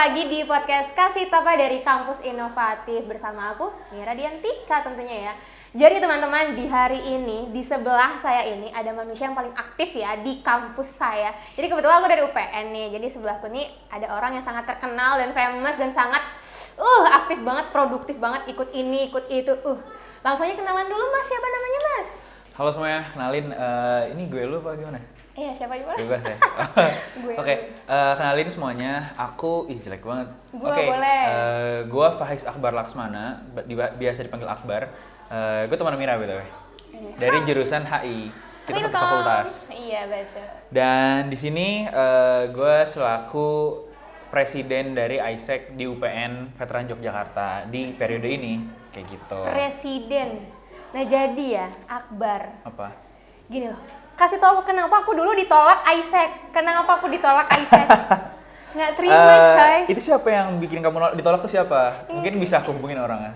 lagi di podcast Kasih Tapa dari Kampus Inovatif bersama aku, Mira Diantika tentunya ya. Jadi teman-teman, di hari ini, di sebelah saya ini ada manusia yang paling aktif ya di kampus saya. Jadi kebetulan aku dari UPN nih, jadi sebelahku nih ada orang yang sangat terkenal dan famous dan sangat aktif banget, produktif banget, ikut ini, ikut itu. Langsung aja kenalan dulu Mas, siapa namanya Mas? Halo semuanya, kenalin, ini gue lu apa gimana? Iya, siapa juga? Bebas ya? Oke, kenalin semuanya, aku, jelek banget. Boleh. Gue Faiz Akbar Laksmana, biasa dipanggil Akbar. Gue teman Mira btw, dari jurusan HI, kita satu fakultas. Iya, betul. Dan di sini gue selaku presiden dari ISEC di UPN Veteran Yogyakarta di periode ini, kayak gitu. Presiden. Nah jadi ya, Akbar. Apa? Gini loh, kasih tau aku kenapa aku dulu ditolak ISEC. Kenapa aku ditolak ISEC? Nggak terima coy. Itu siapa yang bikin kamu ditolak tuh siapa? Mungkin bisa aku hubungin orangnya.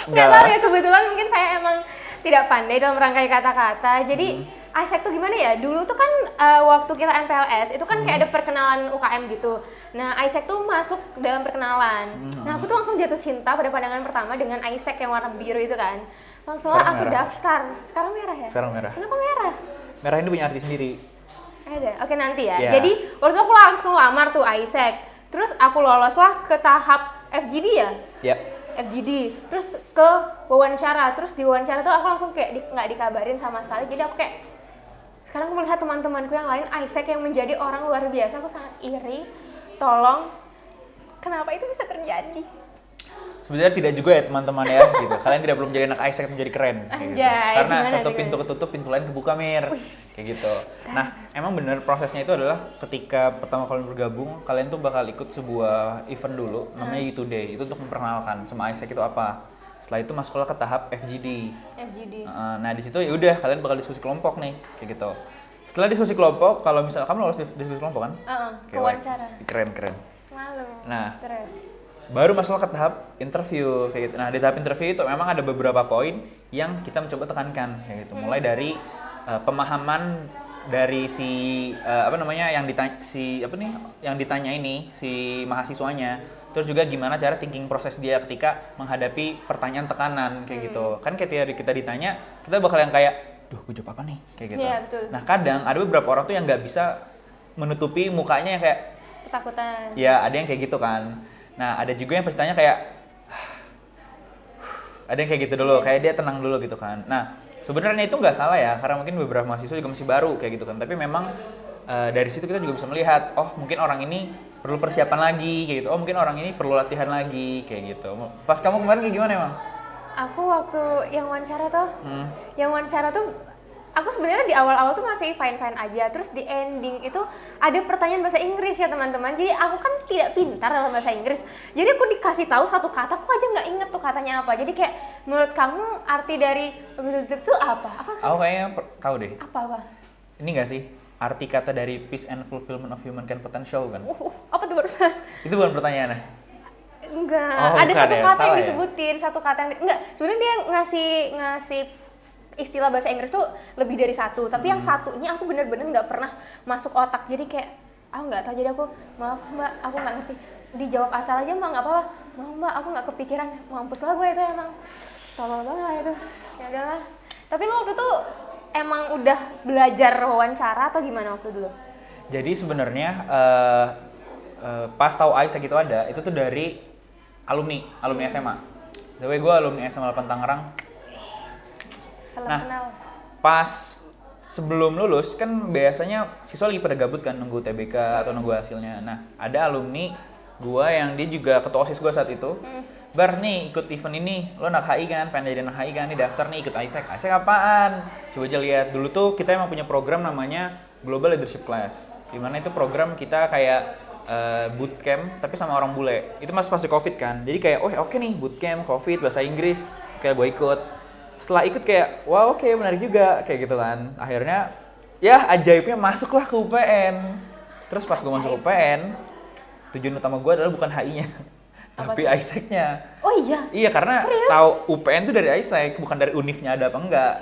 Nggak tahu ya, kebetulan mungkin saya emang tidak pandai dalam merangkai kata-kata. Jadi ISEC tuh gimana ya? Dulu tuh kan waktu kita MPLS itu kan kayak ada perkenalan UKM gitu. Nah ISEC tuh masuk dalam perkenalan. Nah aku tuh langsung jatuh cinta pada pandangan pertama dengan ISEC yang warna biru itu kan. Langsung lah aku daftar. Sekarang merah ya? Sekarang merah. Kenapa merah? Merah ini punya arti sendiri. Ada. Oke nanti ya. Yeah. Jadi waktu itu aku langsung lamar tuh ISEC. Terus aku loloslah ke tahap FGD ya? Ya. FGD. Terus ke wawancara. Terus di wawancara tuh aku langsung kayak nggak dikabarin sama sekali. Jadi aku kayak sekarang aku melihat teman-temanku yang lain ISEC yang menjadi orang luar biasa. Aku sangat iri. Tolong, kenapa itu bisa terjadi? Sebenarnya tidak juga ya teman-teman ya, gitu. Kalian tidak perlu menjadi anak ISEC menjadi keren, kayak gitu. Karena satu pintu ketutup, pintu lain kebuka Mir, kayak gitu. Nah, emang bener prosesnya itu adalah ketika pertama kalian bergabung, kalian tuh bakal ikut sebuah event dulu, namanya U2Day. Itu untuk memperkenalkan sama ISEC itu apa. Setelah itu masuklah ke tahap FGD. Nah di situ ya udah kalian bakal diskusi kelompok nih, kayak gitu. Setelah diskusi kelompok, kalau misalnya kamu lolos diskusi kelompok kan? Wawancara. Keren. Malu. Nah, terus baru masuk ke tahap interview kayak gitu. Nah di tahap interview itu memang ada beberapa poin yang kita mencoba tekankan kayak gitu. Mulai dari pemahaman dari yang ditanya ini si mahasiswanya. Terus juga gimana cara thinking proses dia ketika menghadapi pertanyaan tekanan kayak gitu. Kan ketika kita ditanya, kita bakal yang kayak, duh gue jawab apa nih kayak gitu. Iya, betul. Nah kadang ada beberapa orang tuh yang nggak bisa menutupi mukanya yang kayak ketakutan. Ya ada yang kayak gitu kan. Nah, ada juga yang pasti tanya kayak ada yang kayak gitu dulu, kayak dia tenang dulu gitu kan. Nah, sebenarnya itu nggak salah ya, karena mungkin beberapa mahasiswa juga masih baru kayak gitu kan. Tapi memang dari situ kita juga bisa melihat, oh mungkin orang ini perlu persiapan lagi kayak gitu. Oh mungkin orang ini perlu latihan lagi kayak gitu. Pas kamu kemarin kayak gimana emang? Aku waktu yang wawancara tuh, aku sebenarnya di awal-awal tuh masih fine-fine aja. Terus di ending itu ada pertanyaan bahasa Inggris ya teman-teman. Jadi aku kan tidak pintar dalam bahasa Inggris. Jadi aku dikasih tahu satu kata, aku aja nggak inget tuh katanya apa. Jadi kayak menurut kamu arti dari itu apa? Aku kayaknya tahu deh. Apa? Ini nggak sih arti kata dari peace and fulfillment of humankind potential kan? Apa tuh barusan? Itu bukan pertanyaannya. Enggak. Oh, ada satu kata yang ya? disebutin, satu kata yang enggak. Sebenarnya dia ngasih istilah bahasa Inggris tuh lebih dari satu, tapi yang satunya aku bener-bener nggak pernah masuk otak. Jadi kayak aku nggak tahu, jadi aku maaf mbak, aku nggak ngerti. Dijawab asal aja mbak, nggak apa-apa. Maaf mbak, aku nggak kepikiran. Mampus lah gue itu emang tolol banget lah itu. Ya udahlah. Tapi lo waktu itu emang udah belajar wawancara atau gimana waktu dulu? Jadi sebenarnya pas tahu ISEC itu ada, itu tuh dari alumni SMA. Jadi gue alumni SMA 8 Tangerang. Kenal. Pas sebelum lulus kan biasanya siswa lagi pada gabut kan nunggu TBK atau nunggu hasilnya. Nah ada alumni gue yang dia juga ketua OSIS gue saat itu. Bar nih ikut event ini, lo anak HI kan, pengen jadi anak HI kan, nih daftar nih ikut ISEC. ISEC apaan? Coba aja lihat, dulu tuh kita emang punya program namanya Global Leadership Class. Dimana itu program kita kayak bootcamp tapi sama orang bule. Itu masih pasti COVID kan, jadi kayak oke nih bootcamp, COVID, bahasa Inggris, kayak gue ikut. Setelah ikut kayak, wow oke menarik juga, kayak gitu kan. Akhirnya, ya ajaibnya masuklah ke UPN. Terus pas gue masuk UPN, tujuan utama gue adalah bukan HI-nya, tapi ISEC-nya. Oh iya? Iya, karena Serius? tahu UPN tuh dari ISEC, bukan dari UNIF-nya ada apa enggak.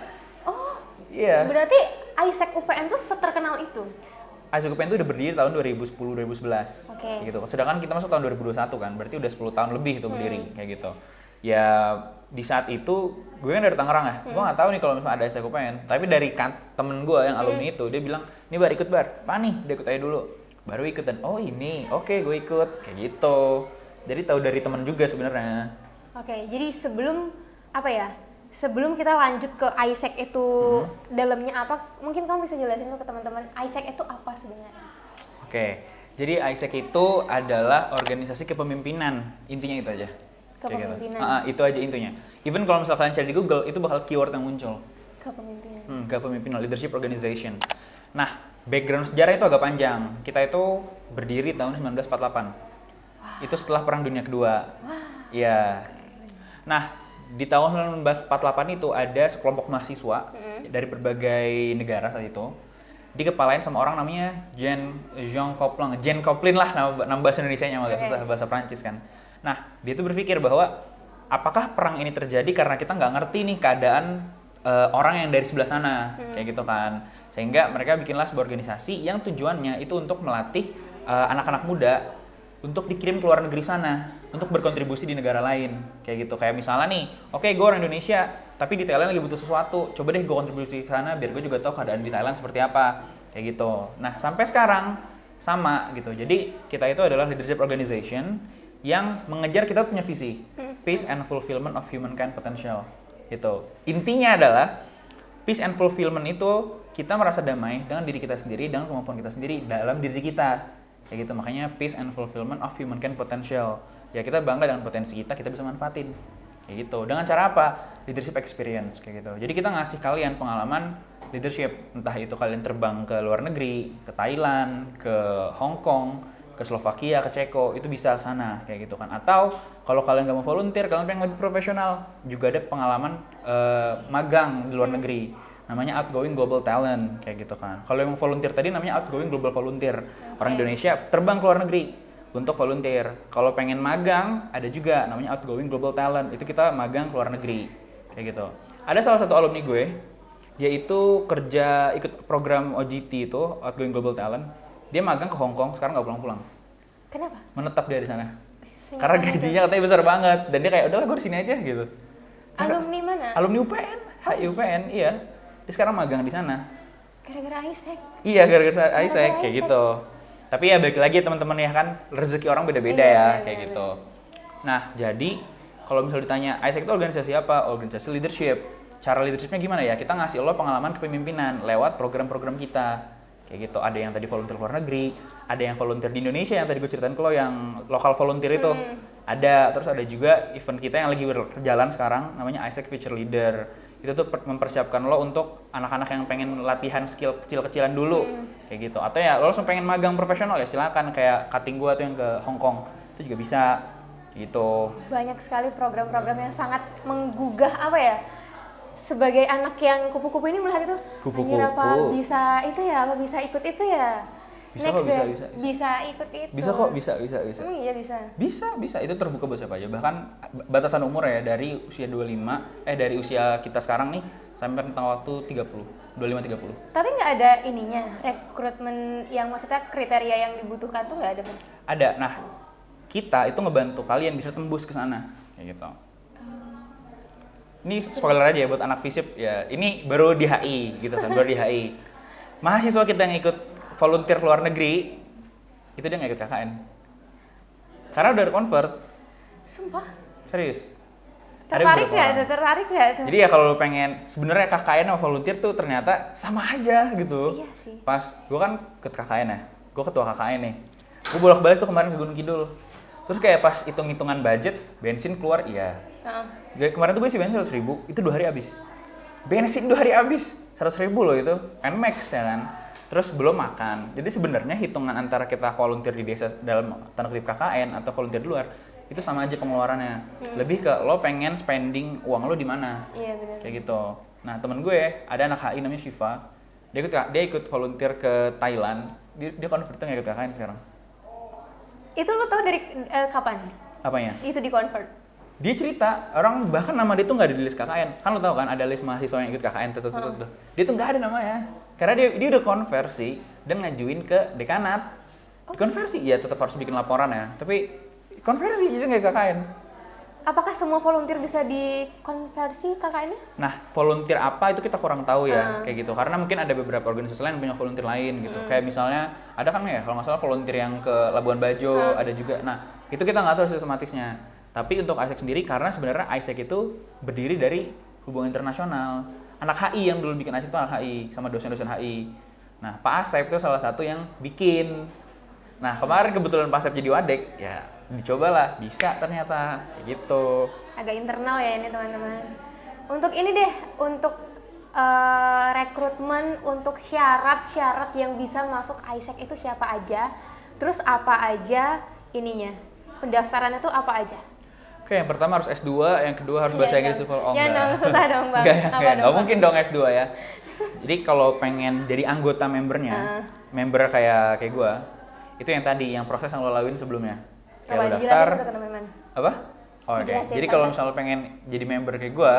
Oh, Iya. berarti ISEC UPN tuh seterkenal itu? ICQPN itu udah berdiri tahun 2010-2011 Oke. gitu. Sedangkan kita masuk tahun 2021 kan, berarti udah 10 tahun lebih itu berdiri kayak gitu. Ya di saat itu gue kan dari Tangerang ya, gue nggak tahu nih kalau misalnya ada ICQPN. Tapi dari temen gue yang alumni itu dia bilang, nih Bar ikut Bar, apa nih? Dia ikut aja dulu, baru ikut dan oh ini, oke gue ikut kayak gitu. Jadi tahu dari temen juga sebenarnya. Oke, jadi sebelum kita lanjut ke ISEC itu dalamnya apa, mungkin kamu bisa jelasin tuh ke teman-teman ISEC itu apa sebenarnya? Oke, jadi ISEC itu adalah organisasi kepemimpinan, intinya itu aja. Kayak gitu. Kepemimpinan. Itu aja intinya. Even kalau misalkan cari di Google, itu bakal keyword yang muncul. Kepemimpinan. Kepemimpinan, leadership organization. Nah, background sejarah itu agak panjang. Kita itu berdiri tahun 1948. Itu setelah Perang Dunia Kedua. Iya. Nah, di tahun 1948 itu ada sekelompok mahasiswa dari berbagai negara saat itu dikepalain sama orang namanya Jean Coplin lah nama bahasa Indonesianya, agak susah bahasa Prancis kan. Nah, dia tuh berpikir bahwa apakah perang ini terjadi karena kita nggak ngerti nih keadaan orang yang dari sebelah sana, kayak gitu kan. Sehingga mereka bikinlah sebuah organisasi yang tujuannya itu untuk melatih anak-anak muda untuk dikirim ke luar negeri sana, untuk berkontribusi di negara lain, kayak gitu. Kayak misalnya nih, oke gue orang Indonesia, tapi di Thailand lagi butuh sesuatu, coba deh gue kontribusi ke sana biar gue juga tahu keadaan di Thailand seperti apa, kayak gitu. Nah, sampai sekarang sama gitu. Jadi kita itu adalah leadership organization yang mengejar, kita punya visi peace and fulfillment of humankind potential gitu. Intinya adalah peace and fulfillment itu kita merasa damai dengan diri kita sendiri, dengan kemampuan kita sendiri dalam diri kita, kayak gitu. Makanya peace and fulfillment of humankind potential, ya kita bangga dengan potensi kita bisa manfaatin kayak gitu. Dengan cara apa? Leadership experience kayak gitu. Jadi kita ngasih kalian pengalaman leadership, entah itu kalian terbang ke luar negeri, ke Thailand, ke Hong Kong, ke Slovakia, ke Ceko, itu bisa ke sana kayak gitu kan. Atau kalau kalian nggak mau volunteer, kalian pengen lebih profesional, juga ada pengalaman magang di luar negeri, namanya Outgoing Global Talent kayak gitu kan. Kalau yang volunteer tadi namanya Outgoing Global Volunteer, orang Indonesia terbang ke luar negeri untuk volunteer. Kalau pengen magang, ada juga namanya Outgoing Global Talent, itu kita magang ke luar negeri kayak gitu. Ada salah satu alumni gue, dia itu kerja ikut program OGT itu, Outgoing Global Talent. Dia magang ke Hong Kong, sekarang nggak pulang-pulang. Kenapa? Menetap dia di sana. Karena gajinya katanya besar banget, dan dia kayak udahlah gue di sini aja gitu. Alumni mana? Alumni UPN, HI UPN, iya. Dia sekarang magang di sana. Gara-gara ISEC. Iya, gara-gara ISEC kayak ISEC. gitu. Tapi ya balik lagi teman-teman ya kan, rezeki orang beda-beda ya, kayak gitu. Nah, jadi kalau misalnya ditanya ISEC itu organisasi apa? Organisasi leadership. Cara leadershipnya gimana ya? Kita ngasih lo pengalaman kepemimpinan lewat program-program kita. Kayak gitu. Ada yang tadi volunteer luar negeri, ada yang volunteer di Indonesia yang tadi gue ceritain ke lo, yang lokal volunteer itu. Ada, terus ada juga event kita yang lagi berjalan sekarang namanya ISEC Future Leader. Itu tuh mempersiapkan lo untuk anak-anak yang pengen latihan skill kecil-kecilan dulu, kayak gitu. Atau ya lo langsung pengen magang profesional ya silakan, kayak cutting gue tuh yang ke Hong Kong, itu juga bisa, gitu. Banyak sekali program-program yang sangat menggugah apa ya? Sebagai anak yang kupu-kupu ini melihat itu, Kupu-kupu. anjir apa bisa itu ya, apa bisa ikut itu ya? Bisa Next kok, deh, bisa. bisa ikut itu. Bisa kok, bisa. Iya bisa. Bisa. Itu terbuka buat siapa aja. Bahkan batasan umur ya dari usia 25, dari usia kita sekarang nih sampai rentang waktu 25-30. Tapi nggak ada ininya, rekrutmen yang maksudnya kriteria yang dibutuhkan tuh nggak ada? Ada. Nah, kita itu ngebantu kalian bisa tembus ke sana, kayak gitu. Ini spoiler aja ya buat anak FISIP ya. Ini baru di HI gitu kan, baru di HI. Mahasiswa kita yang ikut volunteer ke luar negeri, itu dia nggak ikut KKN. Karena udah convert. Sumpah? Serius. Tertarik nggak tuh? Jadi ya kalau lu pengen, sebenarnya KKN sama volunteer tuh ternyata sama aja gitu. Iya sih. Pas gue kan ikut KKN ya, gue ketua KKN nih. Gue bolak-balik tuh kemarin ke Gunung Kidul. Terus kayak pas hitung-hitungan budget, bensin keluar iya. Kemarin tuh gue isi bensin 100.000, itu 2 hari habis. Bensin 2 hari habis, 100.000 loh itu, NMAX ya kan. Terus belum makan. Jadi sebenarnya hitungan antara kita volunteer di desa dalam tanda kutip KKN atau volunteer di luar, itu sama aja pengeluarannya. Lebih ke lo pengen spending uang lo di mana. Iya benar. Kayak gitu. Nah, temen gue ada anak HI namanya Shiva. Dia ikut volunteer ke Thailand. Dia convertnya nggak ikut KKN sekarang. Itu lo tau dari kapan? Apanya? Itu di convert. Dia cerita, orang bahkan nama dia tuh nggak ada di list KKN. Kan lo tau kan ada list mahasiswa yang ikut KKN tuh. Dia tuh nggak ada namanya. Karena dia udah konversi dan ngajuin ke dekanat. Dikonversi, ya tetap harus bikin laporan ya, tapi konversi jadi nggak KKN. Apakah semua volunteer bisa dikonversi KKN-nya? Nah, volunteer apa itu kita kurang tahu ya, kayak gitu. Karena mungkin ada beberapa organisasi lain yang punya volunteer lain gitu. Kayak misalnya, ada kan ya, kalau nggak salah volunteer yang ke Labuan Bajo, ada juga. Nah, itu kita nggak tahu sistematisnya. Tapi untuk AIESEC sendiri, karena sebenarnya AIESEC itu berdiri dari hubungan internasional. Anak HI yang dulu bikin AIESEC itu anak HI, sama dosen-dosen HI. Nah, Pak Asep itu salah satu yang bikin. Nah, kemarin kebetulan Pak Asep jadi wadek, ya dicobalah, bisa ternyata, kayak gitu. Agak internal ya ini teman-teman. Untuk ini deh, untuk rekrutmen, untuk syarat-syarat yang bisa masuk AIESEC itu siapa aja? Terus apa aja ininya? Pendaftarannya tuh apa aja? Oke, yang pertama harus S2, yang kedua harus bahasa Inggris TOEFL. Ya dong, susah dong Bang. Nggak mungkin dong S2 ya. Jadi kalau pengen jadi anggota membernya, member kayak gue, itu yang tadi, yang proses yang lo laluin sebelumnya. Kayak lo daftar. Apa? Oh, oke. Jadi kalau misalnya pengen jadi member kayak gue,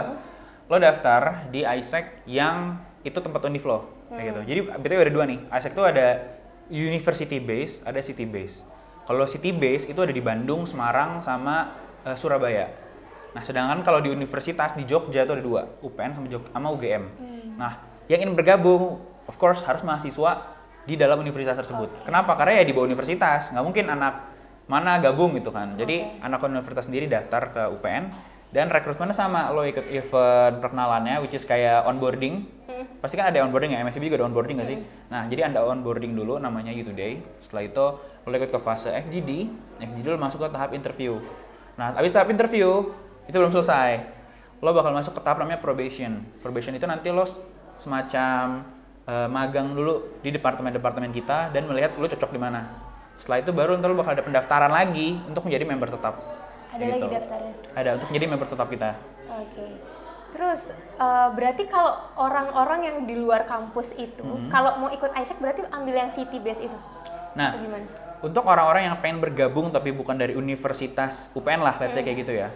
lo daftar di AIESEC yang itu tempat univ lo, kayak gitu. Jadi BTW ada dua nih. AIESEC itu ada university base, ada city base. Kalau city base itu ada di Bandung, Semarang, sama Surabaya. Nah, sedangkan kalau di universitas di Jogja itu ada dua, UPN sama UGM. Nah, yang ingin bergabung, of course harus mahasiswa di dalam universitas tersebut. Kenapa? Karena ya di bawah universitas, nggak mungkin anak mana gabung gitu kan. Jadi anak universitas sendiri daftar ke UPN dan rekrutmennya sama, lo ikut event perkenalannya, which is kayak onboarding. Pasti kan ada onboarding ya, MSCB juga ada onboarding nggak sih? Nah, jadi Anda onboarding dulu, namanya You Today. Setelah itu lo ikut ke fase FGD lo masuk ke tahap interview. Nah, habis tahap interview itu belum selesai. Lo bakal masuk ke tahap namanya probation. Probation itu nanti lo semacam magang dulu di departemen-departemen kita dan melihat lo cocok di mana. Setelah itu baru ntar lo bakal ada pendaftaran lagi untuk menjadi member tetap. Ada gitu. Lagi daftarnya? Ada, untuk menjadi member tetap kita. Oke. Terus berarti kalau orang-orang yang di luar kampus itu, kalau mau ikut AIESEC berarti ambil yang city base itu? Nah, untuk orang-orang yang pengen bergabung tapi bukan dari universitas UPN lah, let's say kayak gitu ya.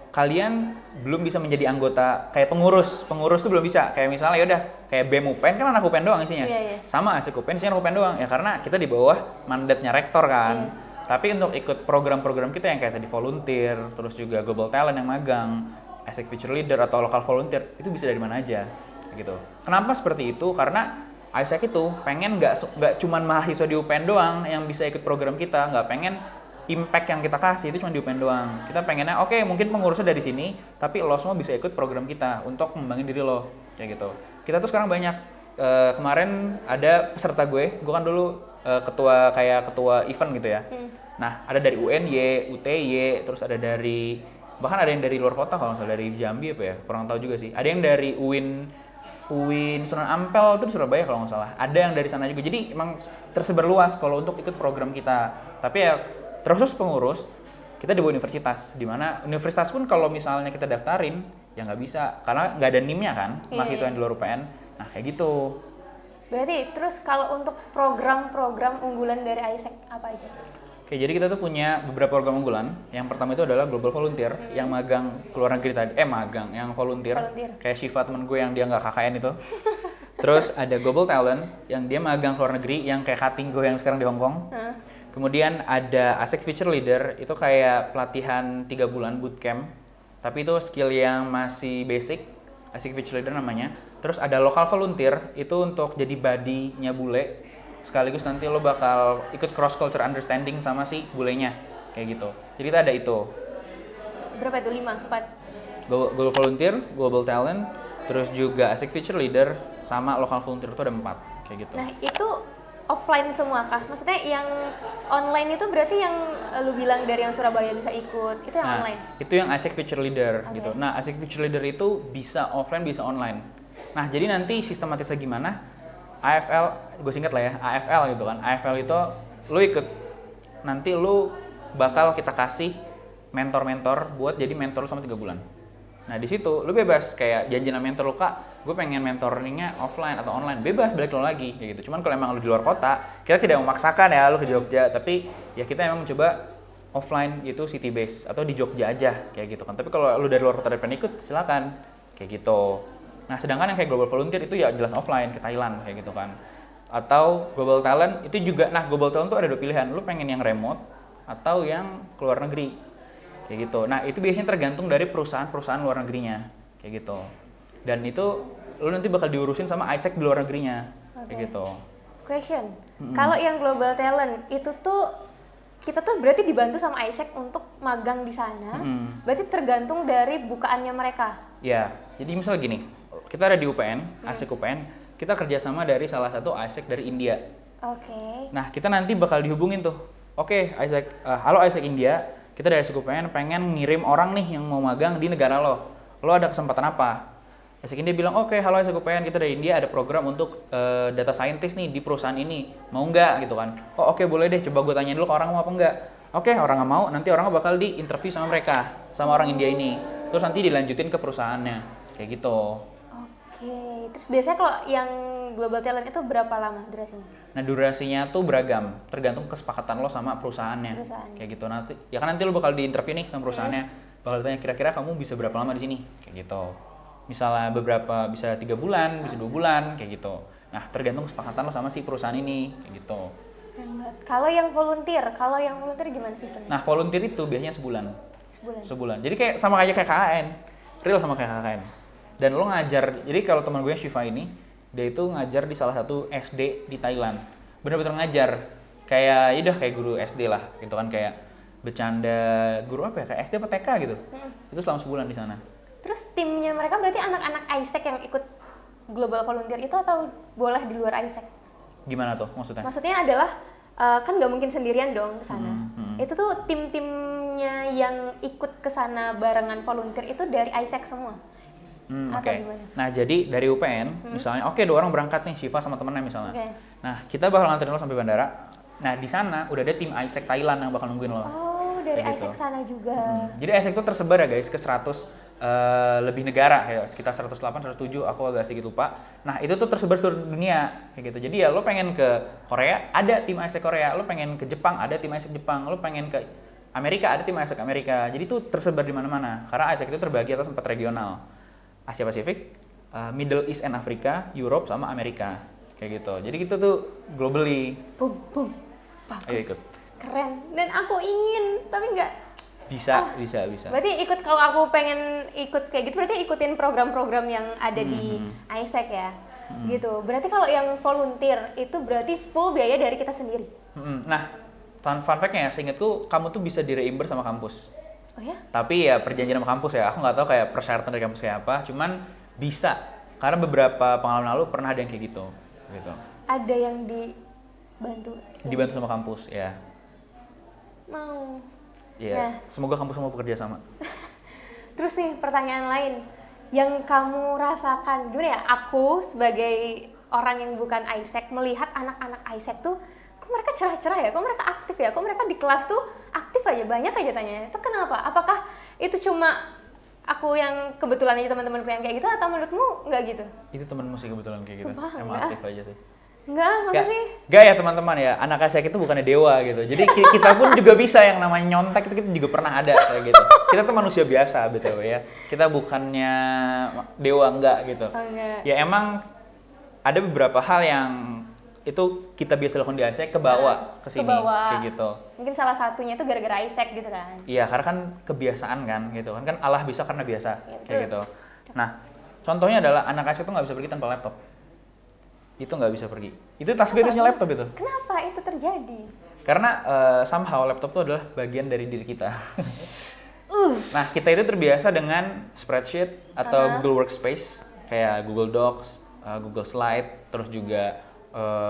Kalian belum bisa menjadi anggota kayak pengurus tuh belum bisa. Kayak misalnya ya udah kayak BEM UPN kan anak UPN doang isinya. Sama AIESEC UPN isinya anak UPN doang. Ya karena kita di bawah mandatnya rektor kan. Tapi untuk ikut program-program kita yang kayak tadi volunteer, terus juga global talent yang magang, AIESEC Future Leader atau local volunteer, itu bisa dari mana aja gitu. Kenapa seperti itu? Karena AIESEC itu pengen nggak cuman mahasiswa di UPN doang yang bisa ikut program kita, nggak pengen impact yang kita kasih itu cuma di UPN doang. Kita pengennya oke, mungkin pengurusnya dari sini, tapi lo semua bisa ikut program kita untuk mengembangin diri lo, kayak gitu. Kita tuh sekarang banyak, kemarin ada peserta gue kan dulu ketua event gitu ya. Nah, ada dari UNY, UTY, terus ada dari, bahkan ada yang dari luar kota kalau nggak salah, dari Jambi apa ya, kurang tahu juga sih. Ada yang dari UIN Sunan Ampel itu di Surabaya kalau nggak salah. Ada yang dari sana juga. Jadi emang tersebar luas kalau untuk ikut program kita. Tapi ya terus pengurus kita di bawah universitas, dimana universitas pun kalau misalnya kita daftarin ya nggak bisa karena nggak ada NIM-nya kan, mahasiswa yang di luar UPN. Nah kayak gitu. Berarti terus kalau untuk program-program unggulan dari AIESEC apa aja? Oke, jadi kita tuh punya beberapa program unggulan. Yang pertama itu adalah Global Volunteer, yang magang ke luar negeri tadi. Yang volunteer. Kayak Shiva temen gue yang dia nggak KKN itu. Terus ada Global Talent, yang dia magang ke luar negeri, yang kayak cutting gue yang sekarang di Hong Kong. Kemudian ada AIESEC Future Leader, itu kayak pelatihan 3 bulan bootcamp. Tapi itu skill yang masih basic, AIESEC Future Leader namanya. Terus ada Local Volunteer, itu untuk jadi buddy-nya bule. Sekaligus nanti lo bakal ikut cross culture understanding sama si bulenya, kayak gitu. Jadi kita ada itu. Berapa itu? 5, 4? Global Volunteer, Global Talent, terus juga AIESEC Future Leader, sama Local Volunteer itu ada 4, kayak gitu. Nah itu offline semua kah? Maksudnya yang online itu berarti yang lu bilang dari yang Surabaya bisa ikut, itu yang online? Itu yang AIESEC Future Leader gitu. Nah AIESEC Future Leader itu bisa offline, bisa online. Nah jadi nanti sistematisnya gimana? AFL, gue singkat lah ya, AFL gitu kan. AFL itu lu ikut, nanti lu bakal kita kasih mentor-mentor buat jadi mentor lu selama 3 bulan. Nah di situ lu bebas, kayak janji sama mentor lu, Kak, gue pengen mentoringnya offline atau online, bebas, balik lo lagi kayak gitu. Cuman kalau emang lu di luar kota, kita tidak memaksakan ya lu ke Jogja, tapi ya kita emang mencoba offline gitu, city base atau di Jogja aja kayak gitu kan. Tapi kalau lu dari luar kota dan pengen ikut, silakan kayak gitu. Nah sedangkan yang kayak Global Volunteer itu ya jelas offline, ke Thailand kayak gitu kan. atau global talent itu juga. Nah, global talent tuh ada dua pilihan, lu pengen yang remote atau yang keluar negeri kayak gitu. Nah, itu biasanya tergantung dari perusahaan luar negerinya kayak gitu, dan itu lu nanti bakal diurusin sama ISEC di luar negerinya kayak gitu. Question, kalau yang global talent itu tuh kita tuh berarti dibantu sama ISEC untuk magang di sana, berarti tergantung dari bukaannya mereka. Ya, jadi misal gini, kita ada di UPN, ISEC UPN, kita kerjasama dari salah satu ISEC dari India. Oke. Nah, kita nanti bakal dihubungin tuh. Oke, ISEC, halo ISEC India, kita dari ISEC UPN pengen ngirim orang nih yang mau magang di negara lo. Lo ada kesempatan apa? ISEC India bilang, oke, halo ISEC UPN, kita dari India ada program untuk data scientist nih di perusahaan ini. Mau nggak gitu kan? Oh oke, boleh deh, coba gue tanya dulu ke orang mau apa nggak. Oke, orang nggak mau, nanti orang bakal di-interview sama mereka, sama orang India ini. Terus nanti dilanjutin ke perusahaannya, kayak gitu. Oke, terus biasanya kalau yang global talent itu berapa lama durasinya? Nah, durasinya tuh beragam, tergantung kesepakatan lo sama perusahaannya. Kayak gitu. Nanti ya kan nanti lo bakal diinterview nih sama perusahaannya. Bakal ditanya kira-kira kamu bisa berapa lama di sini? Kayak gitu. Misalnya beberapa bisa 3 bulan, bisa 2 bulan, kayak gitu. Nah, tergantung kesepakatan lo sama si perusahaan ini, kayak gitu. Kalau yang volunteer gimana sistemnya? Nah, volunteer itu biasanya sebulan. Sebulan. Jadi kayak sama kayak KKN. Real sama kayak KKN. Dan lo ngajar, jadi kalau teman gue Shiva ini, dia itu ngajar di salah satu SD di Thailand. Bener-bener ngajar, kayak udah kayak guru SD lah, gitu kan, kayak bercanda guru apa ya, kayak SD apa TK gitu. Itu selama sebulan di sana. Terus timnya mereka berarti anak-anak ISEC yang ikut global volunteer itu atau boleh di luar ISEC? Gimana tuh maksudnya? Maksudnya adalah kan nggak mungkin sendirian dong ke sana. Itu tuh tim-timnya yang ikut ke sana barengan volunteer itu dari ISEC semua. Oke. Nah, jadi dari UPN, misalnya, oke, 2 orang berangkat nih, Shiva sama temennya misalnya. Okay. Nah, kita bakal nganterin lo sampai bandara. Nah, di sana udah ada tim ISEC Thailand yang bakal nungguin lo. Oh, dari Kayak ISEC sana juga. Jadi ISEC itu tersebar ya guys, ke 100 lebih negara, ya sekitar 108, 107, aku agak sedikit lupa. Nah, itu tuh tersebar seluruh dunia, kayak gitu. Jadi ya lo pengen ke Korea, ada tim ISEC Korea. Lo pengen ke Jepang, ada tim ISEC Jepang. Lo pengen ke Amerika, ada tim ISEC Amerika. Jadi itu tersebar di mana-mana. Karena ISEC itu terbagi atas 4 regional. Asia Pasifik, Middle East and Africa, Europe, sama Amerika. Kayak gitu. Jadi gitu tuh globally. Boom. Bagus. Ayo ikut. Keren. Dan aku ingin, tapi nggak. Bisa. Berarti kalau aku pengen ikut kayak gitu, berarti ikutin program-program yang ada di ISEC ya? Gitu. Berarti kalau yang volunteer, itu berarti full biaya dari kita sendiri? Nah, fun fact-nya ya, seingatku kamu tuh bisa di-reimburse sama kampus. Oh ya? Tapi ya perjanjian sama kampus ya, aku nggak tahu kayak persyaratan dari kampus kayak apa, cuman bisa. Karena beberapa pengalaman lalu pernah ada yang kayak gitu. Ada yang dibantu? Dibantu sama kampus, ya. Mau. Iya, Nah. semoga kampus mau bekerja sama. Terus nih pertanyaan lain, yang kamu rasakan, gimana ya, aku sebagai orang yang bukan ISEC, melihat anak-anak ISEC tuh, kok mereka cerah-cerah ya, kok mereka aktif ya, kok mereka di kelas tuh aktif aja, banyak aja tanyanya, itu kenapa? Apakah itu cuma aku yang kebetulan aja teman-temanku yang kayak gitu, atau menurutmu nggak gitu? Itu temenmu sih kebetulan kayak gitu, Sumpah, emang enggak. aktif aja sih. Enggak, masa sih? Enggak ya teman-teman ya, anak ISEC itu bukannya dewa gitu. Jadi kita pun juga bisa yang namanya nyontek itu kita juga pernah ada kayak gitu. Kita tuh manusia biasa BTW ya. Kita bukannya dewa enggak gitu. Oh, enggak. Ya emang ada beberapa hal yang itu kita biasa lakukan di ISEC kebawa ke sini kayak gitu. Mungkin salah satunya itu gara-gara ISEC gitu kan. Iya, karena kan kebiasaan kan gitu kan. Kan Allah bisa karena biasa Ya, kayak gitu. Nah, contohnya adalah anak ISEC tuh nggak bisa pergi tanpa laptop. Itu nggak bisa pergi. Itu tas gue isinya laptop itu. Kenapa itu terjadi? Karena somehow laptop itu adalah bagian dari diri kita. Nah, kita itu terbiasa dengan spreadsheet atau Google Workspace, kayak Google Docs, Google Slide, terus juga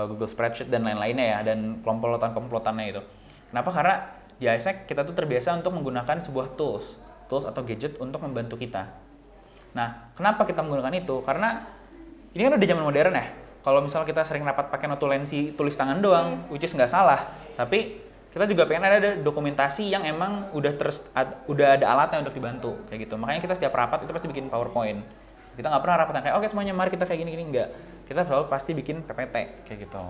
Google Spreadsheet dan lain-lainnya ya, dan komplotan-komplotannya itu. Kenapa? Karena di ISEC kita tuh terbiasa untuk menggunakan sebuah tools atau gadget untuk membantu kita. Nah, kenapa kita menggunakan itu? Karena ini kan udah zaman modern ya. Kalau misalnya kita sering rapat pakai notulensi tulis tangan doang, which is nggak salah, tapi kita juga pengen ada dokumentasi yang emang udah ada alatnya untuk dibantu kayak gitu. Makanya kita setiap rapat itu pasti bikin PowerPoint. Kita nggak pernah rapat yang kayak oke semuanya mari kita kayak gini enggak. Kita selalu pasti bikin PPT kayak gitu.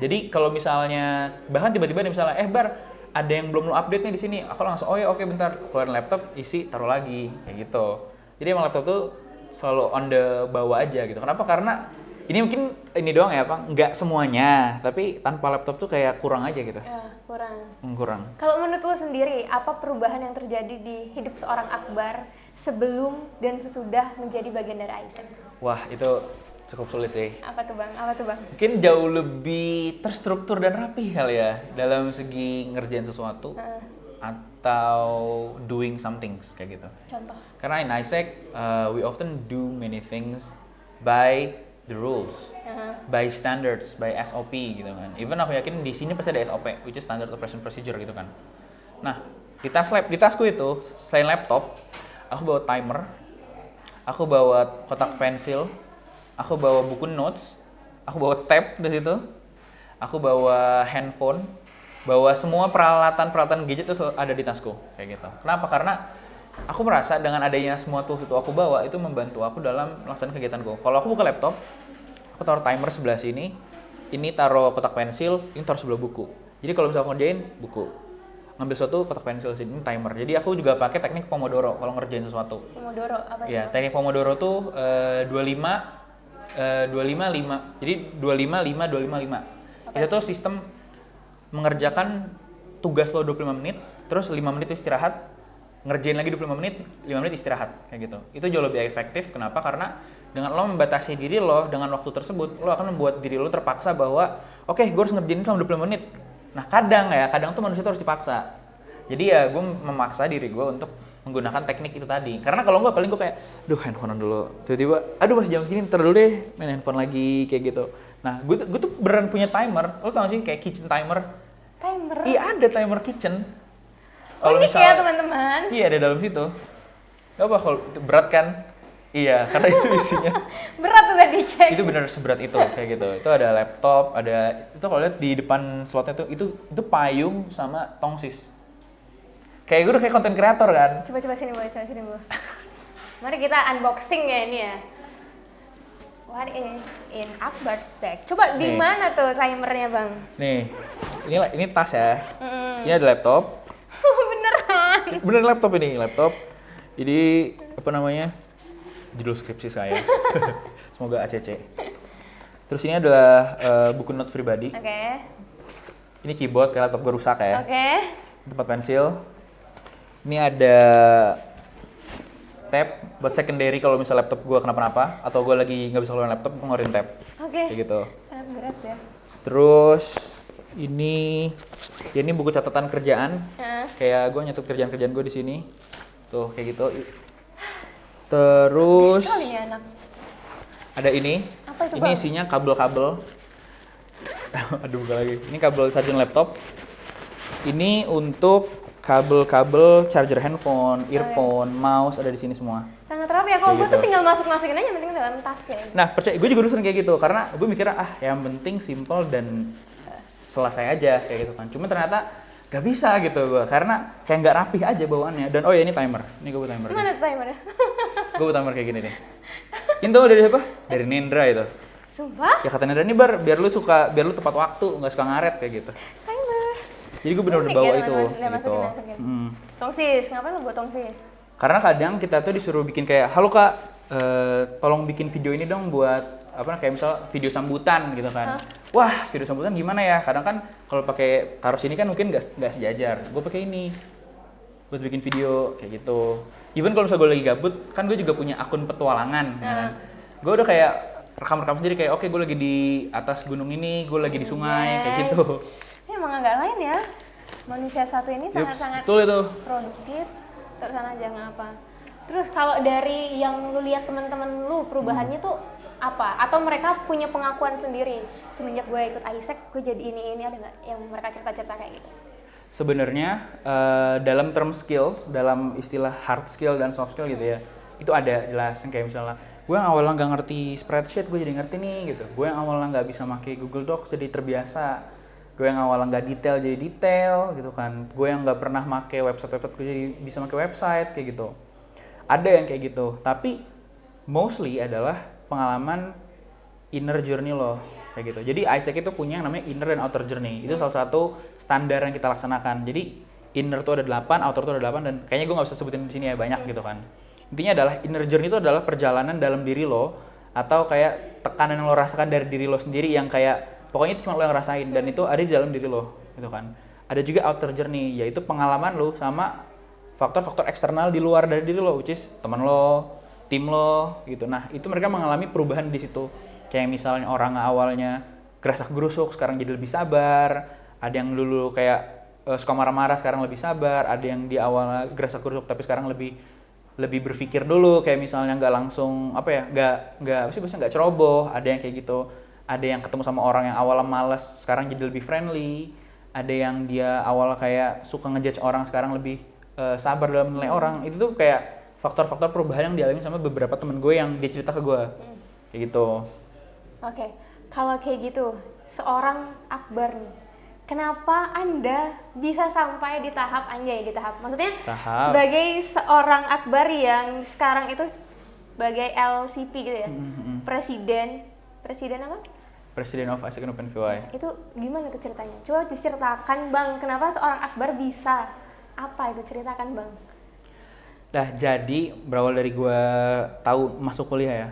Jadi kalau misalnya bahkan tiba-tiba misalnya Bar ada yang belum lo update nih di sini, aku langsung oh ya oke bentar keluarin laptop isi taruh lagi kayak gitu. Jadi emang laptop tuh selalu on the bawah aja gitu. Kenapa? Karena Ini mungkin ini doang ya, Bang. Nggak semuanya, tapi tanpa laptop tuh kayak kurang aja gitu. Ya, kurang. Kurang. Kalau menurut lo sendiri, apa perubahan yang terjadi di hidup seorang Akbar sebelum dan sesudah menjadi bagian dari Isaac? Wah, itu cukup sulit sih. Apa tuh Bang? Apa tuh Bang? Mungkin jauh lebih terstruktur dan rapi kali ya dalam segi ngerjain sesuatu atau doing something kayak gitu. Contoh. Karena in Isaac, we often do many things by the rules, by standards, by SOP gitu kan. Even aku yakin di sini pasti ada SOP, which is standard operation procedure gitu kan. Nah, di tasku itu selain laptop, aku bawa timer, aku bawa kotak pensil, aku bawa buku notes, aku bawa tab di situ, aku bawa handphone, bawa semua peralatan gadget itu ada di tasku kayak gitu. Kenapa? Karena aku merasa dengan adanya semua tools itu aku bawa itu membantu aku dalam melaksanakan kegiatanku. Kalau aku buka laptop, aku taruh timer sebelah sini, ini taruh kotak pensil, ini taruh sebelah buku. Jadi kalau misalnya aku ngerjain buku, ngambil sesuatu kotak pensil sini, ini timer. Jadi aku juga pakai teknik Pomodoro kalau ngerjain sesuatu. Pomodoro apa itu? Ya, teknik Pomodoro tuh 25-5. Jadi 25-5-25-5. Itu tuh sistem mengerjakan tugas lo 25 menit, terus 5 menit istirahat, ngerjain lagi 25 menit, 5 menit istirahat, kayak gitu. Itu jauh lebih efektif, kenapa? Karena dengan lo membatasi diri lo dengan waktu tersebut, lo akan membuat diri lo terpaksa bahwa, oke, gue harus ngerjain selama 25 menit. Nah, kadang tuh manusia tuh harus dipaksa. Jadi ya, gue memaksa diri gue untuk menggunakan teknik itu tadi. Karena kalau enggak, paling gue kayak, duh handphonean dulu. Tiba-tiba, aduh masih jam segini, ntar dulu deh main handphone lagi, kayak gitu. Nah, gue tuh beneran punya timer. Lo tau gak sih, kayak kitchen timer? Timer? Iya, ada timer kitchen. Oh ini kayak teman-teman. Iya, ada dalam situ. Gak apa kalau berat kan? Iya, karena itu isinya. Berat tuh tadi cek. Itu benar seberat itu kayak gitu. Itu ada laptop, ada itu kalau lihat di depan slotnya tuh itu payung sama tongsis. Kayak gue udah kayak konten kreator kan. Coba sini Bu, Mari kita unboxing ya ini ya. What is in Akbar's bag? Coba di mana tuh timernya Bang? Nih, ini tas ya. Ini ada laptop. Beneran? Bener laptop ini, laptop. Jadi apa namanya? Judul skripsi saya. Semoga ACC. Terus ini adalah buku note pribadi. Oke. Ini keyboard, kayak laptop gue rusak ya. Oke. Tempat pensil. Ini ada tab buat secondary kalau misal laptop gue kenapa-napa atau gue lagi nggak bisa keluar laptop, gue ngeluarin tab. Oke. Kayak gitu. Sangat berat ya. Terus ini buku catatan kerjaan. Kayak gue nyatet kerjaan gue di sini. Tuh kayak gitu. Terus Sekali nih anak. ada ini. Apa itu, ini Bang? isinya kabel-kabel. Aduh, buka lagi. Ini kabel charging laptop. Ini untuk kabel-kabel charger handphone, earphone, mouse ada di sini semua. Sangat rapi ya. Kalau Kayak gue tuh gitu. tinggal masukin aja, yang penting dalam tas ya. Nah, percaya gue juga dulu sering kayak gitu karena gue mikirnya yang penting simple dan selesai aja kayak gitu kan. Cuma ternyata gak bisa gitu gue karena kayak nggak rapih aja bawaannya. Dan oh ya ini timer. Ini gue buat timer. Mana tuh timernya? Gue buat timer kayak gini nih. Ini tuh dari siapa? Dari Nendra itu. Sumpah? Ya kata Nendra ini biar lu tepat waktu, nggak suka ngaret kayak gitu. Timer. Jadi gue bener-bener Unik bawa ya, itu teman-teman. gitu. Masukin. Tongsis, ngapain lu buat tongsis? Karena kadang kita tuh disuruh bikin kayak, halo kak, tolong bikin video ini dong buat apa kayak misal video sambutan gitu kan. Wah, video sambutan gimana ya? Kadang kan kalau pakai taruh sini kan mungkin nggak sejajar. Gue pakai ini buat bikin video kayak gitu. Even kalau misalnya gue lagi gabut, kan gue juga punya akun petualangan. Ya kan? Gue udah kayak rekam-rekam sendiri kayak, oke gue lagi di atas gunung ini, gue lagi di sungai kayak gitu. Emang agak lain ya. Manusia satu ini sangat-sangat Betul itu. produktif, terus sana aja ngapa. Terus kalau dari yang lu lihat teman-teman lu perubahannya tuh apa? Atau mereka punya pengakuan sendiri? Semenjak gue ikut Isaac, gue jadi ini ada nggak yang mereka cerita-cerita kayak gitu? Sebenarnya dalam term skills, dalam istilah hard skill dan soft skill gitu ya, itu ada jelas kayak misalnya gue yang awalnya nggak ngerti spreadsheet, gue jadi ngerti nih gitu. Gue yang awalnya nggak bisa pakai Google Docs jadi terbiasa. Gue yang awalnya nggak detail jadi detail gitu kan. Gue yang nggak pernah pakai website gue jadi bisa pakai website kayak gitu. Ada yang kayak gitu, tapi mostly adalah pengalaman inner journey lo kayak gitu. Jadi Isaac itu punya yang namanya inner dan outer journey. Itu salah satu standar yang kita laksanakan. Jadi inner tuh ada 8, outer tuh ada 8 dan kayaknya gue nggak bisa sebutin di sini ya banyak gitu kan. Intinya adalah inner journey itu adalah perjalanan dalam diri lo atau kayak tekanan yang lo rasakan dari diri lo sendiri yang kayak pokoknya itu cuma lo yang rasain dan itu ada di dalam diri lo gitu kan. Ada juga outer journey, yaitu pengalaman lo sama faktor-faktor eksternal di luar dari diri lo, which is teman lo, tim lo gitu. Nah itu mereka mengalami perubahan di situ, kayak misalnya orang awalnya gerasak gerusuk sekarang jadi lebih sabar, ada yang dulu kayak suka marah-marah sekarang lebih sabar, ada yang di awal gerasak gerusuk tapi sekarang lebih berpikir dulu, kayak misalnya nggak langsung apa ya, nggak apa sih biasanya nggak ceroboh, ada yang kayak gitu, ada yang ketemu sama orang yang awalnya malas sekarang jadi lebih friendly, ada yang dia awal kayak suka ngejudge orang sekarang lebih sabar dalam menilai orang. Itu tuh kayak faktor-faktor perubahan yang dialami sama beberapa temen gue yang dia cerita ke gue kayak gitu. Oke, kalau kayak gitu, seorang Akbar nih, kenapa Anda bisa sampai di tahap maksudnya sebagai seorang Akbar yang sekarang itu sebagai LCP gitu ya, presiden apa? Presiden of Isaac Open VY. Itu gimana tuh ceritanya? Coba diceritakan Bang, kenapa seorang Akbar bisa? Apa itu, ceritakan Bang. Nah, jadi berawal dari gue tahu masuk kuliah ya.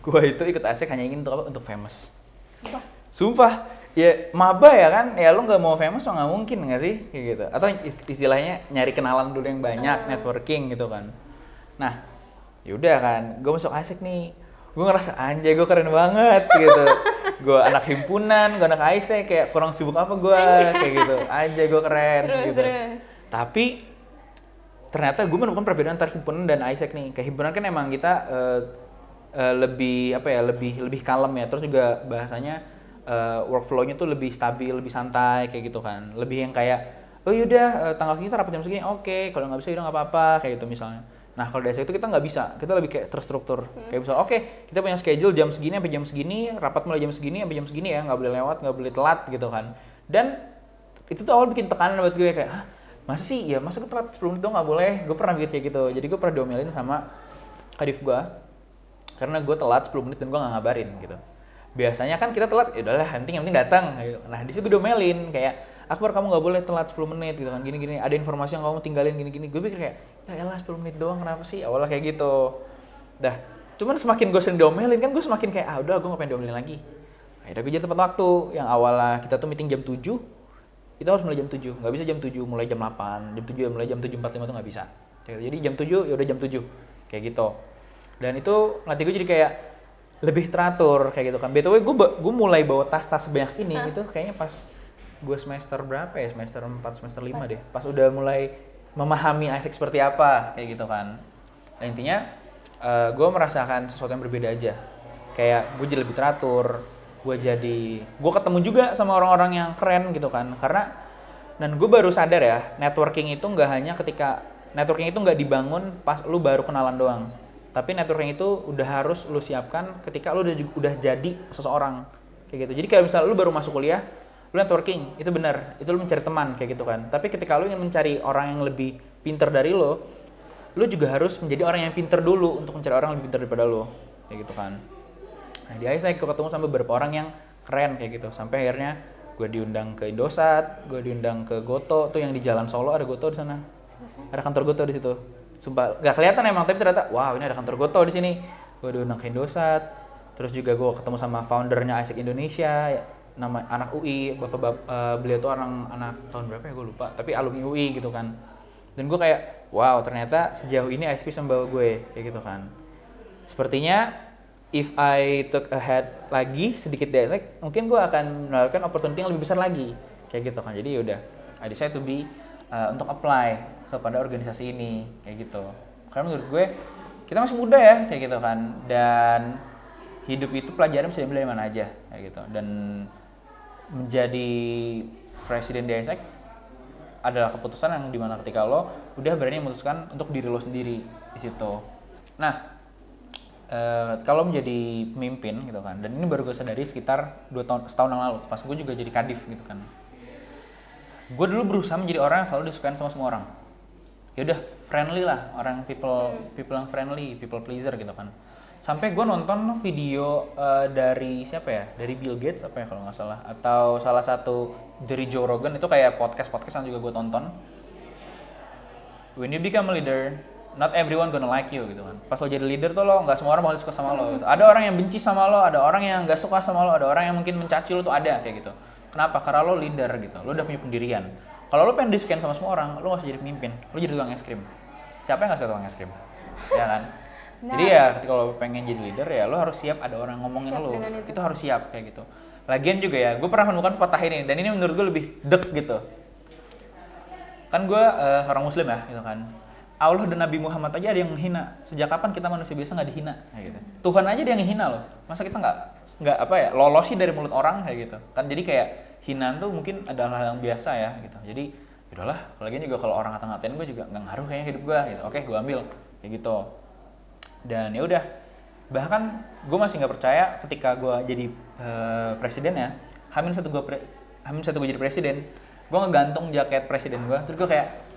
Gue itu ikut ASEC hanya ingin untuk apa? Untuk famous. Sumpah. Ya maba ya kan, ya lu nggak mau famous nggak mungkin nggak sih kayak gitu. Atau istilahnya nyari kenalan dulu yang banyak, networking gitu kan. Nah, yaudah kan, gue masuk ASEC nih. Gue ngerasa anjay gue keren banget gitu. Gue anak himpunan, gue anak ASEC, kayak kurang sibuk apa gue kayak gitu. Anjay gue keren gitu. Tapi ternyata gue menemukan perbedaan antara himpunan dan ASEC nih. Kayak himpunan kan emang kita lebih apa ya, lebih kalem ya. Terus juga bahasanya workflow-nya tuh lebih stabil, lebih santai kayak gitu kan. Lebih yang kayak oh yaudah tanggal segini rapat jam segini, oke. Kalau nggak bisa udah nggak apa-apa kayak gitu misalnya. Nah kalau di ASEC itu kita nggak bisa, kita lebih kayak terstruktur. Kayak misalnya oke, kita punya schedule jam segini sampai jam segini, rapat mulai jam segini sampai jam segini ya, nggak boleh lewat, nggak boleh telat gitu kan. Dan itu tuh awal bikin tekanan buat gue kayak, hah, masa sih? Ya masa gue telat 10 menit doang nggak boleh? Gue pernah mikir kayak gitu. Jadi gue pernah diomelin sama kadif gue karena gue telat 10 menit dan gue nggak ngabarin gitu. Biasanya kan kita telat, ya udahlah, yang penting datang gitu. Nah di situ gue diomelin kayak, Akbar kamu nggak boleh telat 10 menit gitu kan, gini-gini, ada informasi yang kamu tinggalin gini-gini. Gue pikir kayak, ya elah 10 menit doang kenapa sih, awalnya kayak gitu. Dah, cuman semakin gue sering diomelin kan gue semakin kayak, udah gue nggak pengen diomelin lagi. Akhirnya gue jadi tepat waktu, yang awalnya kita tuh meeting jam 7, kita harus mulai jam 7, nggak bisa jam 7, mulai jam 8, jam 7 mulai jam 7.45 tuh nggak bisa. Jadi jam 7, ya udah jam 7, kayak gitu. Dan itu ngelatih gue jadi kayak, lebih teratur kayak gitu kan. BTW gue mulai bawa tas-tas sebanyak ini itu kayaknya pas gue semester berapa ya, semester 4, semester 5 deh, pas udah mulai memahami ASEC seperti apa kayak gitu kan. Nah, intinya gue merasakan sesuatu yang berbeda aja, kayak gue jadi lebih teratur, gue ketemu juga sama orang-orang yang keren gitu kan. Karena dan gue baru sadar ya, networking itu nggak dibangun pas lu baru kenalan doang, tapi networking itu udah harus lu siapkan ketika lu udah jadi seseorang kayak gitu. Jadi kayak misalnya lu baru masuk kuliah, lu networking, itu benar, itu lu mencari teman kayak gitu kan. Tapi ketika lu ingin mencari orang yang lebih pinter dari lu juga harus menjadi orang yang pinter dulu untuk mencari orang yang lebih pinter daripada lu kayak gitu kan. Nah di ASEC gue ketemu sama beberapa orang yang keren kayak gitu, sampai akhirnya gue diundang ke Indosat, gue diundang ke Goto tuh yang di Jalan Solo, ada Goto di sana, ada kantor Goto di situ. Sumpah nggak kelihatan emang, tapi ternyata wow ini ada kantor Goto di sini. Gue diundang ke Indosat, terus juga gue ketemu sama foundernya ASEC Indonesia, nama anak UI, beliau tuh anak tahun berapa ya gue lupa, tapi alumni UI gitu kan. Dan gue kayak wow ternyata sejauh ini ASEC bisa membawa gue kayak gitu kan. Sepertinya if I took ahead lagi sedikit di ASEC, mungkin gue akan mendapatkan opportunity yang lebih besar lagi kayak gitu kan. Jadi yaudah I decide to be untuk apply kepada organisasi ini kayak gitu. Karena menurut gue kita masih muda ya kayak gitu kan, dan hidup itu pelajaran bisa diambil dari mana aja kayak gitu. Dan menjadi presiden di ASEC adalah keputusan yang dimana ketika lo udah berani memutuskan untuk diri lo sendiri di situ. Nah, kalau menjadi pemimpin gitu kan, dan ini baru gue sadari sekitar setahun yang lalu, pas gue juga jadi kadif gitu kan. Gue dulu berusaha menjadi orang yang selalu disukain sama semua orang. Ya udah friendly lah, orang people yang friendly, people pleaser gitu kan. Sampai gue nonton video dari siapa ya, dari Bill Gates apa ya kalau nggak salah, atau salah satu dari Joe Rogan, itu kayak podcast yang juga gue tonton. When you become a leader, not everyone gonna like you gitu kan. Pas lo jadi leader tuh lo nggak semua orang bakal suka sama lo gitu. Ada orang yang benci sama lo, ada orang yang nggak suka sama lo, ada orang yang mungkin mencaci lo tuh ada kayak gitu. Kenapa? Karena lo leader gitu, lo udah punya pendirian. Kalau lo pengen disukain sama semua orang, lo nggak usah jadi pemimpin, lo jadi tukang es krim. Siapa yang nggak suka tukang es krim? Ya kan? Nah. Jadi ya ketika lo pengen jadi leader ya lo harus siap ada orang ngomongin Siap lo, dengan itu. itu harus siap kayak gitu. Lagian juga ya, gue pernah menemukan patah ini dan ini menurut gue lebih dek gitu. Kan gue seorang muslim ya gitu kan. Allah dan Nabi Muhammad aja ada yang menghina. Sejak kapan kita manusia biasa nggak dihina? Kayak gitu. Tuhan aja dia yang hina loh. Masa kita nggak apa ya lolos sih dari mulut orang kayak gitu. Kan jadi kayak hinaan tuh mungkin adalah hal yang biasa ya gitu. Jadi udahlah. Lagian juga kalau orang ngata-ngatain gue juga nggak ngaruh kayaknya hidup gue. Gitu. Oke, gue ambil kayak gitu. Dan ya udah. Bahkan gue masih nggak percaya ketika gue jadi presiden ya. Hamin satu gue jadi presiden. Gue ngegantung jaket presiden gue. Terus gue kayak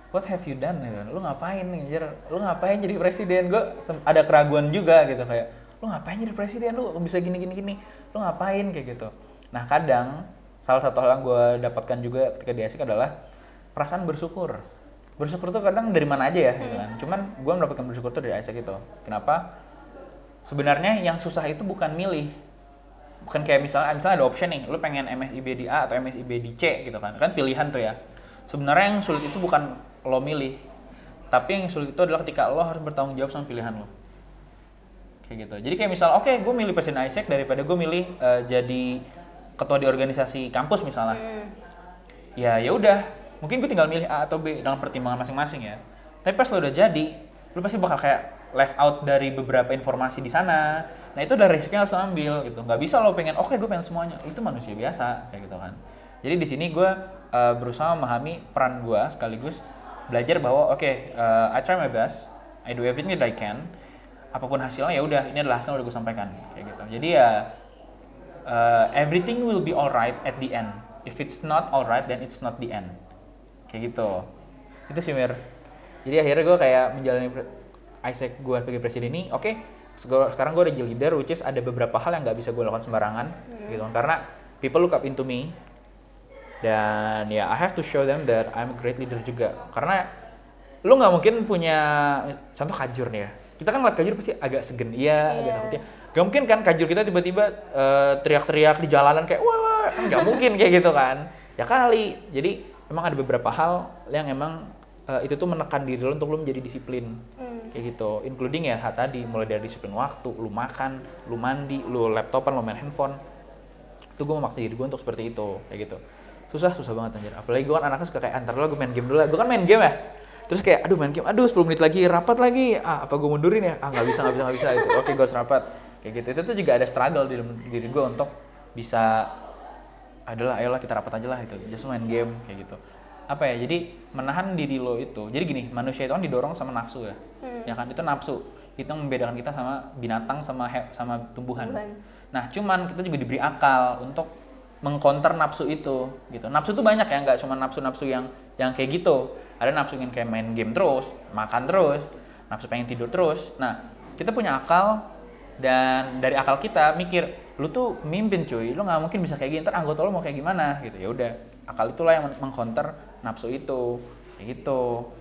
what have you done gitu. Lu ngapain nih? Lu ngapain jadi presiden? Gue ada keraguan juga gitu kayak lu ngapain jadi presiden? Lu bisa gini. Lu ngapain kayak gitu. Nah, kadang salah satu hal yang gue dapatkan juga ketika di ASIK adalah perasaan bersyukur. Bersyukur tuh kadang dari mana aja ya gitu kan. Cuman gue mendapatkan bersyukur tuh dari ASIK itu. Kenapa? Sebenarnya yang susah itu bukan milih. Bukan kayak misalnya ada option nih, lu pengen MSIB di A atau MSIB di C gitu kan. Kan pilihan tuh ya. Sebenarnya yang sulit itu bukan lo milih, tapi yang sulit itu adalah ketika lo harus bertanggung jawab sama pilihan lo. Kayak gitu. Jadi kayak misal, oke, gue milih presiden ASIK daripada gue milih jadi ketua di organisasi kampus misalnya. Ya udah, mungkin gue tinggal milih A atau B dengan pertimbangan masing-masing ya. Tapi pas lo udah jadi, lo pasti bakal kayak left out dari beberapa informasi di sana. Nah itu udah resiko yang harus lo ambil gitu. Nggak bisa lo pengen, oke, gue pengen semuanya. Itu manusia biasa kayak gitu kan. Jadi di sini gue berusaha memahami peran gue sekaligus belajar bahwa I try my best, I do everything that I can. Apapun hasilnya ya udah, ini adalah hasil yang udah gue sampaikan kayak gitu. Jadi ya everything will be alright at the end. If it's not alright, then it's not the end. Kayak gitu. Itu sih Mir. Jadi akhirnya gue kayak menjalani ASIK gue sebagai presiden ini, sekarang gue udah jadi leader, which is ada beberapa hal yang nggak bisa gue lakukan sembarangan, gitu. Karena people look up into me. Dan ya I have to show them that I'm a great leader juga. Karena lu nggak mungkin punya contoh Kajur nih ya. Kita kan ngeliat Kajur pasti agak segen, agak takut ya. Gak mungkin kan Kajur kita tiba-tiba teriak-teriak di jalanan kayak wah, kan nggak mungkin kayak gitu kan. Ya kali. Jadi emang ada beberapa hal yang emang itu tuh menekan diri lo untuk lo menjadi disiplin. Kayak gitu. Including ya tadi mulai dari disiplin waktu, lu makan, lu mandi, lu laptopan, lu main handphone. Itu gue memaksa diri gue untuk seperti itu, kayak gitu. Susah banget anjir. Apalagi gue kan anaknya suka kayak antar lo, gue main game dulu lah. Gue kan main game ya. Terus kayak main game, 10 menit lagi, rapat lagi. Apa gue mundurin ya? Nggak bisa gitu. Oke, gue harus rapat. Kayak gitu. Itu tuh juga ada struggle di dalam diri gue untuk bisa ayolah kita rapat aja lah gitu. Just main game kayak gitu. Apa ya? Jadi menahan diri lo itu. Jadi gini, manusia itu kan didorong sama nafsu ya. Ya kan? Itu nafsu. Itu yang membedakan kita sama binatang sama tumbuhan. Nah, cuman kita juga diberi akal untuk mengcounter nafsu itu gitu. Nafsu tuh banyak ya, nggak cuma nafsu-nafsu yang kayak gitu. Ada nafsu yang kayak main game terus, makan terus, nafsu pengen tidur terus. Nah, kita punya akal dan dari akal kita mikir, lu tuh pemimpin cuy, lu nggak mungkin bisa kayak gini, ntar anggota lu mau kayak gimana gitu. Ya udah, akal itulah yang mengcounter nafsu itu, kayak gitu.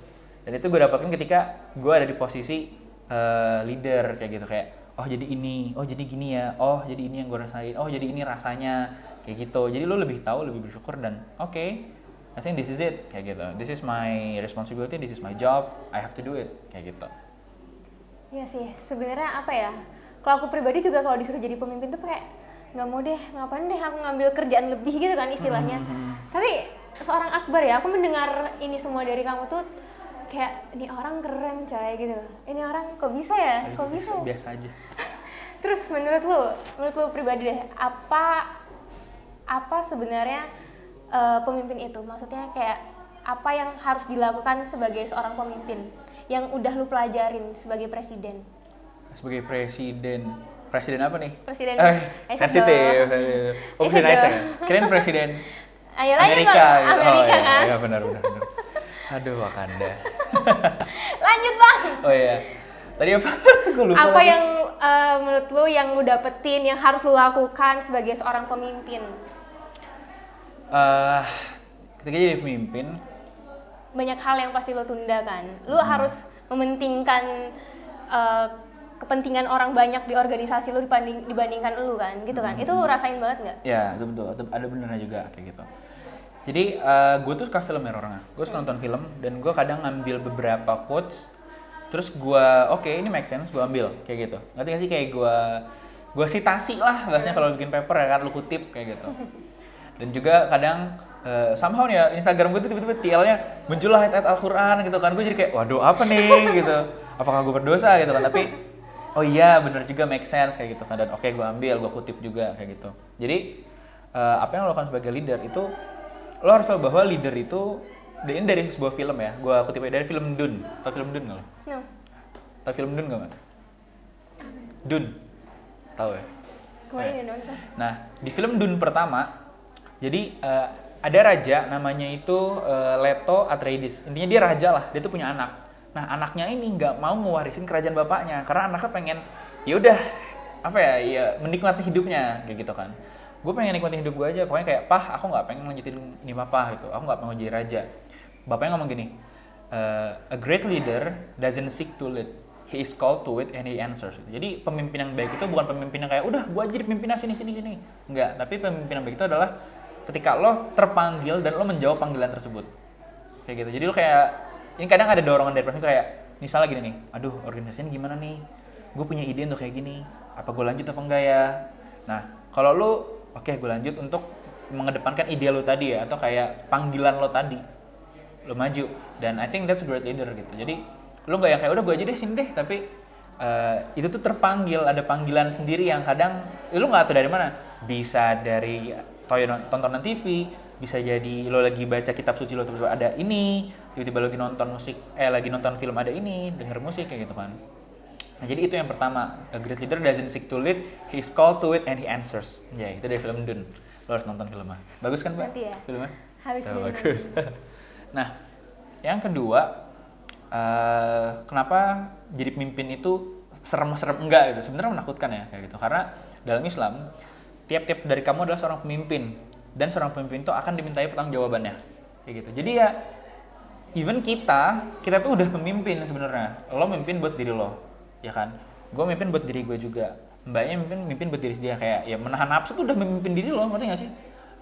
Dan itu gue dapatkan ketika gue ada di posisi leader kayak gitu, kayak oh jadi ini, oh jadi gini ya, oh jadi ini yang gue rasain, oh jadi ini rasanya. Kayak gitu. Jadi lo lebih tahu, lebih bersyukur dan I think this is it kayak gitu. This is my responsibility, this is my job, I have to do it kayak gitu. Iya sih, sebenarnya apa ya? Kalau aku pribadi juga kalau disuruh jadi pemimpin tuh kayak nggak mau deh, ngapain deh aku ngambil kerjaan lebih gitu kan istilahnya. Tapi seorang Akbar ya, aku mendengar ini semua dari kamu tuh kayak ini orang keren coy gitu. Ini orang kok bisa ya? Kok bisa? Biasa aja. Terus menurut lu pribadi deh, apa sebenarnya pemimpin itu? Maksudnya kayak apa yang harus dilakukan sebagai seorang pemimpin yang udah lu pelajarin sebagai presiden? Sebagai presiden apa nih? Presiden sensitif. Oh, presiden ASEAN ya? Kirain presiden Amerika gitu. Amerika kan? Iya benar. Aduh, Wakanda. Lanjut Bang. Oh iya. Tadi apa? Gue lupa. Apa yang menurut lu yang lu dapetin, yang harus lu lakukan sebagai seorang pemimpin? Ketika jadi pemimpin banyak hal yang pasti lo tunda kan. Lu harus mementingkan kepentingan orang banyak di organisasi lu dibandingkan lu kan, gitu kan? Itu lu rasain banget nggak? Ya, itu betul. Ada benernya juga kayak gitu. Jadi gue tuh suka film ya orangnya. Gue suka nonton film dan gue kadang ngambil beberapa quotes, terus gue oke, ini make sense, gue ambil kayak gitu. Ngerti gak sih, kayak gue citasi lah bahasanya kalau bikin paper ya kan, lu kutip kayak gitu. Dan juga kadang somehow nih ya Instagram gue tuh tiba-tiba TL-nya muncullah ayat-ayat Al-Quran gitu kan. Gue jadi kayak waduh apa nih gitu. Apakah gue berdosa gitu kan, tapi oh iya bener juga, make sense kayak gitu kan. Dan oke, gue ambil, gue kutip juga kayak gitu. Jadi apa yang lo lakukan sebagai leader itu, lo harus tahu bahwa leader itu, ini dari sebuah film ya, gue kutip dari film Dune. Tau film Dune nggak lo? No. Tau film Dune nggak, Mat? Dune, tahu ya? Kemarin udah nonton. Nah, di film Dune pertama, jadi ada raja namanya itu Leto Atreides. Intinya dia raja lah, dia tuh punya anak. Nah, anaknya ini nggak mau ngewarisin kerajaan bapaknya karena anaknya pengen, ya udah apa ya menikmati hidupnya kayak gitu kan. Gue pengen nikmatin hidup gue aja, pokoknya kayak pah, aku nggak pengen lanjutin ini papa gitu, aku nggak pengen jadi raja. Bapaknya ngomong gini, a great leader doesn't seek to lead, he is called to it and he answers. Jadi pemimpin yang baik itu bukan pemimpin yang kayak udah gue aja jadi pemimpin sini, enggak. Tapi pemimpin yang baik itu adalah ketika lo terpanggil dan lo menjawab panggilan tersebut kayak gitu. Jadi lo kayak, ini kadang ada dorongan dari person kayak misalnya gini nih, aduh organisasinya gimana nih, gue punya ide untuk kayak gini, apa gue lanjut apa enggak ya. Nah kalau lo oke, gue lanjut untuk mengedepankan ide lo tadi ya, atau kayak panggilan lo tadi, lo maju. Dan I think that's great leader gitu. Jadi lo nggak yang kayak udah gue aja deh sini deh, tapi itu tuh terpanggil, ada panggilan sendiri yang kadang lo nggak tahu dari mana. Bisa dari tontonan TV, bisa jadi lo lagi baca kitab suci lo tiba-tiba ada ini, tiba-tiba lagi nonton musik, lagi nonton film ada ini, denger musik kayak gitu kan. Nah jadi itu yang pertama, a great leader doesn't seek to lead, he is called to it and he answers. Ya itu dari film Dune, lo harus nonton filmnya. Bagus kan Mbak? Nanti ya. Filmnya? Habis ini bagus. Nah yang kedua, kenapa jadi pemimpin itu serem-serem enggak gitu? Sebenarnya menakutkan ya kayak gitu. Karena dalam Islam, tiap-tiap dari kamu adalah seorang pemimpin, dan seorang pemimpin itu akan dimintai pertanggungjawabannya kayak gitu. Jadi ya even kita tuh udah pemimpin sebenarnya. Lo mimpin buat diri lo, ya kan? Gue mimpin buat diri gue juga. Mbaknya mimpin buat diri dia, kayak ya menahan nafsu tuh udah memimpin diri lo, ngerti gak sih?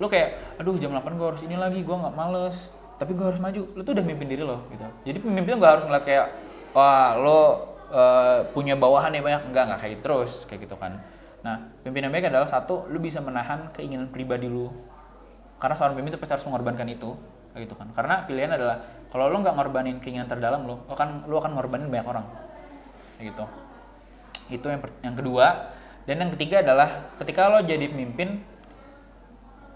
Lo kayak aduh jam 8 gue harus ini lagi, gue nggak males, tapi gue harus maju. Lo tuh udah mimpin diri lo gitu. Jadi pemimpin tuh nggak harus ngeliat kayak wah lo punya bawahan ya banyak, enggak kayak gitu terus kayak gitu kan. Nah pemimpin yang baik adalah satu, lo bisa menahan keinginan pribadi lo, karena seorang pemimpin itu pasti harus mengorbankan itu kayak gitu kan. Karena pilihan adalah kalau lo nggak ngorbanin keinginan terdalam lo akan ngorbanin banyak orang kayak gitu. Itu yang kedua. Dan yang ketiga adalah ketika lo jadi pemimpin,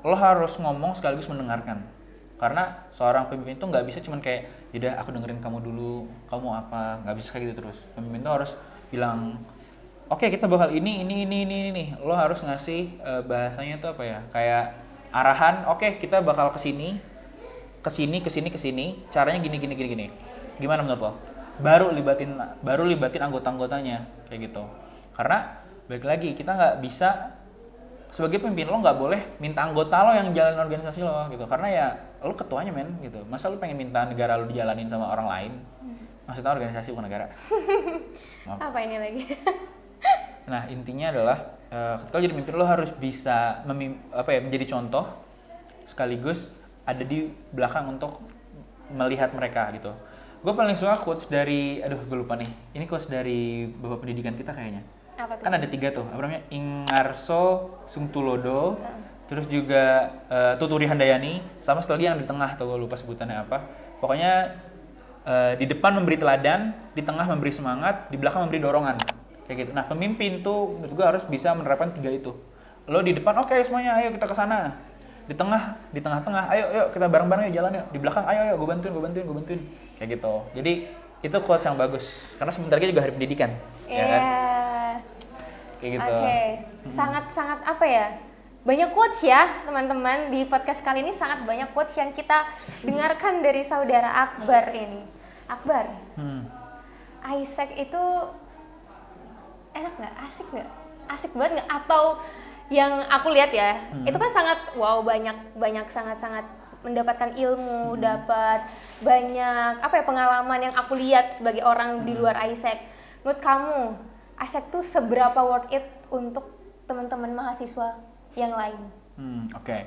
lo harus ngomong sekaligus mendengarkan. Karena seorang pemimpin itu nggak bisa cuman kayak yaudah aku dengerin kamu dulu, kamu mau apa, nggak bisa kayak gitu terus. Pemimpin itu harus bilang oke, kita bakal ini. Lo harus ngasih bahasanya tuh apa ya, kayak arahan, oke, kita bakal kesini, caranya gini. Gimana menurut lo? Baru libatin anggota-anggotanya kayak gitu. Karena balik lagi, kita nggak bisa sebagai pemimpin, lo nggak boleh minta anggota lo yang jalanin organisasi lo gitu. Karena ya lo ketuanya men gitu. Masa lo pengen minta negara lo dijalanin sama orang lain? Maksudnya organisasi bukan negara. Apa ini lagi? Nah intinya adalah ketika lo jadi pemimpin, lo harus bisa menjadi contoh, sekaligus ada di belakang untuk melihat mereka gitu. Gue paling suka quotes dari, gue lupa nih, ini quotes dari bapak pendidikan kita kayaknya. Apa tuh? Kan ada 3 tuh, apa namanya, Ingarso Sungtulodo, terus juga Tuturi Handayani, sama satu lagi yang di tengah tuh, gue lupa sebutannya apa. Pokoknya di depan memberi teladan, di tengah memberi semangat, di belakang memberi dorongan kayak gitu. Nah pemimpin tuh menurut gue harus bisa menerapkan 3 itu. Lo di depan, oke, semuanya ayo kita ke sana. Di tengah-tengah, ayo kita bareng-bareng yuk jalan yuk. Di belakang, ayo gue bantuin. Kayak gitu. Jadi itu quotes yang bagus. Karena sebentar lagi juga hari pendidikan. Iya. Ya kan? Kayak gitu. Oke. Sangat apa ya? Banyak quotes ya teman-teman. Di podcast kali ini sangat banyak quotes yang kita dengarkan dari saudara Akbar ini. Akbar, Isaac itu enak nggak? Asik nggak? Asik banget nggak? Atau yang aku lihat ya, itu kan sangat wow, banyak sangat mendapatkan ilmu, dapat banyak pengalaman yang aku lihat sebagai orang di luar Isaac. Menurut kamu, Isaac tuh seberapa worth it untuk teman-teman mahasiswa yang lain? Oke.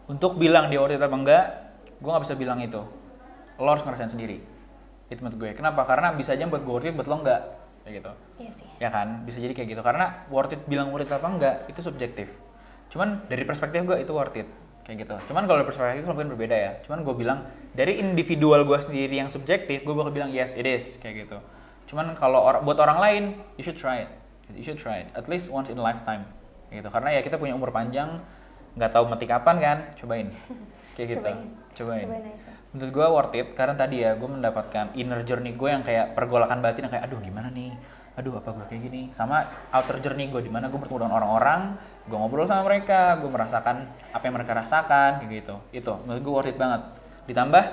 Untuk bilang dia worth it apa enggak, gue nggak bisa bilang itu. Lo harus ngerasain sendiri. Itu menurut gue. Kenapa? Karena bisa aja buat gue worth it, buat lo enggak. Kayak gitu. Iya sih. Ya kan? Bisa jadi kayak gitu. Karena bilang worth it apa enggak, itu subjektif. Cuman dari perspektif gue itu worth it. Kayak gitu. Cuman kalau dari perspektif itu mungkin berbeda ya. Cuman gue bilang, dari individual gue sendiri yang subjektif, gue bakal bilang yes, it is. Kayak gitu. Cuman kalau buat orang lain, you should try it. You should try it. At least once in a lifetime. Kayak gitu. Karena ya kita punya umur panjang, nggak tahu mati kapan kan, cobain. Kayak gitu. Cobain aja. Menurut gue worth it, karena tadi ya gue mendapatkan inner journey gue yang kayak pergolakan batin yang kayak aduh gimana nih, aduh apa gue kayak gini, sama outer journey gue dimana gue bertemu dengan orang-orang, gue ngobrol sama mereka, gue merasakan apa yang mereka rasakan, kayak gitu. Itu menurut gue worth it banget. Ditambah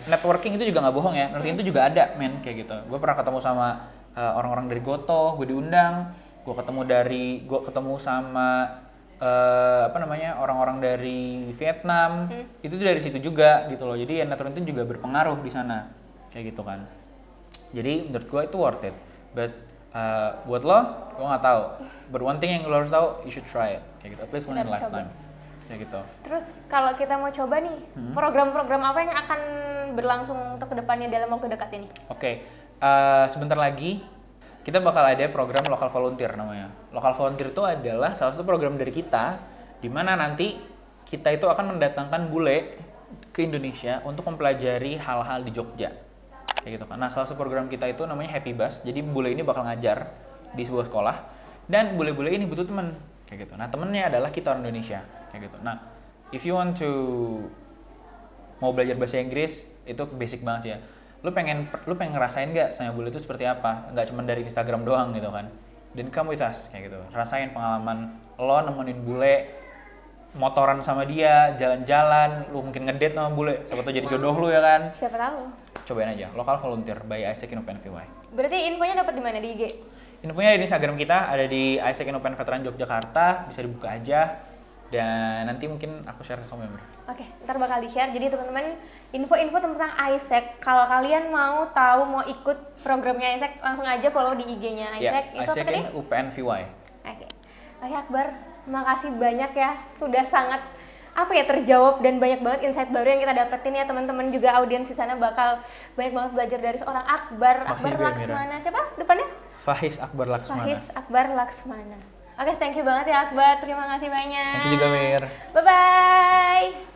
networking itu juga nggak bohong ya, networking itu juga ada men, kayak gitu. Gue pernah ketemu sama orang-orang dari Gotoh, gue diundang, gue ketemu sama orang-orang dari Vietnam, itu dari situ juga gitu loh. Jadi ya networking itu juga berpengaruh di sana, kayak gitu kan. Jadi menurut gue itu worth it. But buat lo, gue nggak tahu. But one thing yang lo harus tahu, you should try it, kayak gitu. At least one in a lifetime, kayak gitu. Terus kalau kita mau coba nih, program-program apa yang akan berlangsung untuk kedepannya dalam waktu dekat ini? Oke, sebentar lagi kita bakal ada program lokal volunteer namanya. Lokal volunteer itu adalah salah satu program dari kita, di mana nanti kita itu akan mendatangkan bule ke Indonesia untuk mempelajari hal-hal di Jogja. Kayak gitu kan. Nah, salah satu program kita itu namanya Happy Bus. Jadi bule ini bakal ngajar di sebuah sekolah dan bule-bule ini butuh teman, kayak gitu. Nah, temennya adalah kita orang Indonesia, kayak gitu. Nah, if you want to mau belajar bahasa Inggris, itu basic banget ya. Lu pengen ngerasain nggak sama bule itu seperti apa? Nggak cuma dari Instagram doang gitu kan. Dan come with us, kayak gitu. Rasain pengalaman lo nemenin bule, motoran sama dia, jalan-jalan, lu mungkin ngedate sama bule, siapa tau jadi jodoh lu ya kan. Siapa tahu. Cobain aja, lokal volunteer by Isaac in UPNVY. Berarti infonya dapat di mana, di IG? Infonya di Instagram kita, ada di Isaac in UPN Veteran Yogyakarta, bisa dibuka aja. Dan nanti mungkin aku share ke kamu, member. Oke, ntar bakal di-share. Jadi teman-teman, info-info tentang Isaac, kalau kalian mau tahu, mau ikut programnya Isaac, langsung aja follow di IG-nya Isaac. Ya, itu apa tadi? UPNVY. Oke, Akbar, makasih banyak ya, sudah sangat terjawab dan banyak banget insight baru yang kita dapetin ya. Teman-teman juga audiens di sana bakal banyak banget belajar dari seorang Akbar Laksmana. Siapa depannya? Faiz Akbar Laksmana. Faiz Akbar Laksmana. Oke, thank you banget ya Akbar, terima kasih banyak. Thank you juga, Mir. Bye-bye.